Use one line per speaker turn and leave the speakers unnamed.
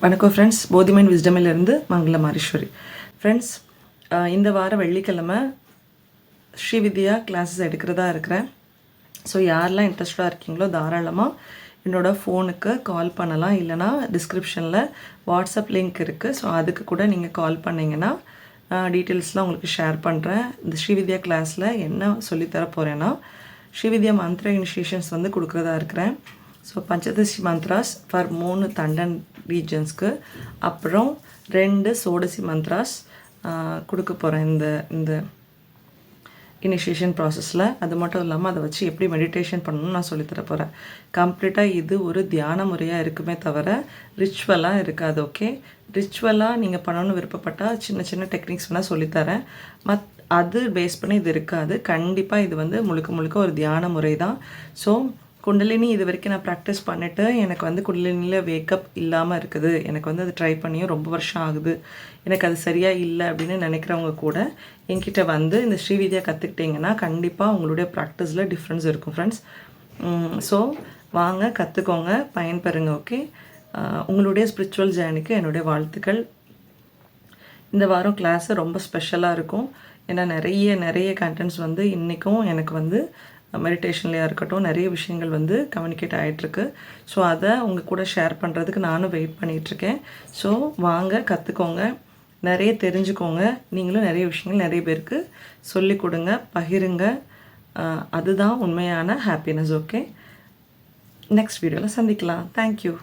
வணக்கம் ஃப்ரெண்ட்ஸ், போதிமைன் விஸ்டமிலிருந்து மங்கள மாரீஸ்வரி. ஃப்ரெண்ட்ஸ், இந்த வாரம் வெள்ளிக்கிழமை ஸ்ரீவித்யா கிளாஸஸ் எடுக்கிறதா இருக்கிறேன். ஸோ யாரெல்லாம் இன்ட்ரெஸ்டாக இருக்கீங்களோ தாராளமாக என்னோடய ஃபோனுக்கு கால் பண்ணலாம். இல்லைனா டிஸ்கிரிப்ஷனில் வாட்ஸ்அப் லிங்க் இருக்குது. ஸோ அதுக்கு கூட நீங்கள் கால் பண்ணிங்கன்னா டீட்டெயில்ஸ்லாம் உங்களுக்கு ஷேர் பண்ணுறேன். இந்த ஸ்ரீவித்யா கிளாஸில் என்ன சொல்லித்தர போகிறேன்னா, ஸ்ரீவித்யா மந்த்ரா இனிஷியேஷன்ஸ் கொடுக்குறதா இருக்கிறேன். ஸோ பஞ்சதசி மந்த்ராஸ் ஃபார் 3 தண்டன் ரீஜன்ஸ்க்கு, அப்புறம் 2 சோடசி மந்த்ராஸ் கொடுக்க போகிறேன் இந்த இனிஷியேஷன் ப்ராசஸில். அது மட்டும் இல்லாமல் அதை வச்சு எப்படி மெடிடேஷன் பண்ணணும்னு நான் சொல்லித்தர போகிறேன். கம்ப்ளீட்டாக இது ஒரு தியான முறையாக இருக்குமே தவிர ரிச்சுவலாக இருக்காது. ஓகே, ரிச்சுவலாக நீங்கள் பண்ணணும்னு விருப்பப்பட்டால் சின்ன சின்ன டெக்னிக்ஸ் வேணால் சொல்லித்தரேன். அது பேஸ் பண்ணி இது இருக்காது. கண்டிப்பாக இது முழுக்க முழுக்க ஒரு தியான முறை தான். ஸோ குண்டலினி இது வரைக்கும் நான் ப்ராக்டிஸ் பண்ணிவிட்டு எனக்கு குண்டலினியில் வேக்கப் இல்லாமல் இருக்குது, எனக்கு அது ட்ரை பண்ணியும் ரொம்ப வருஷம் ஆகுது, எனக்கு அது சரியாக இல்லை அப்படின்னு நினைக்கிறவங்க கூட என்கிட்ட இந்த ஸ்ரீவித்யா கற்றுக்கிட்டிங்கன்னா கண்டிப்பாக உங்களுடைய ப்ராக்டிஸில் டிஃப்ரென்ஸ் இருக்கும் ஃப்ரெண்ட்ஸ். ஸோ வாங்க கற்றுக்கோங்க, பயன்பெறுங்க. ஓகே, உங்களுடைய ஸ்பிரிச்சுவல் ஜேர்னிக்கு என்னுடைய வாழ்த்துக்கள். இந்த வாரம் கிளாஸு ரொம்ப ஸ்பெஷலாக இருக்கும். ஏன்னா நிறைய கண்டென்ட்ஸ் இன்றைக்கும் எனக்கு மெடிடேஷன்லையாக இருக்கட்டும் நிறைய விஷயங்கள் கம்யூனிகேட் ஆகிட்டுருக்கு. ஸோ அதை உங்கள் கூட ஷேர் பண்ணுறதுக்கு நானும் வெயிட் பண்ணிகிட்ருக்கேன். ஸோ வாங்க கற்றுக்கோங்க, நிறைய தெரிஞ்சுக்கோங்க. நீங்களும் நிறைய விஷயங்கள் நிறைய பேருக்கு சொல்லிக் கொடுங்க, பகிருங்க. அதுதான் உண்மையான ஹாப்பினஸ். ஓகே, நெக்ஸ்ட் வீடியோவில் சந்திக்கலாம். தேங்க்யூ.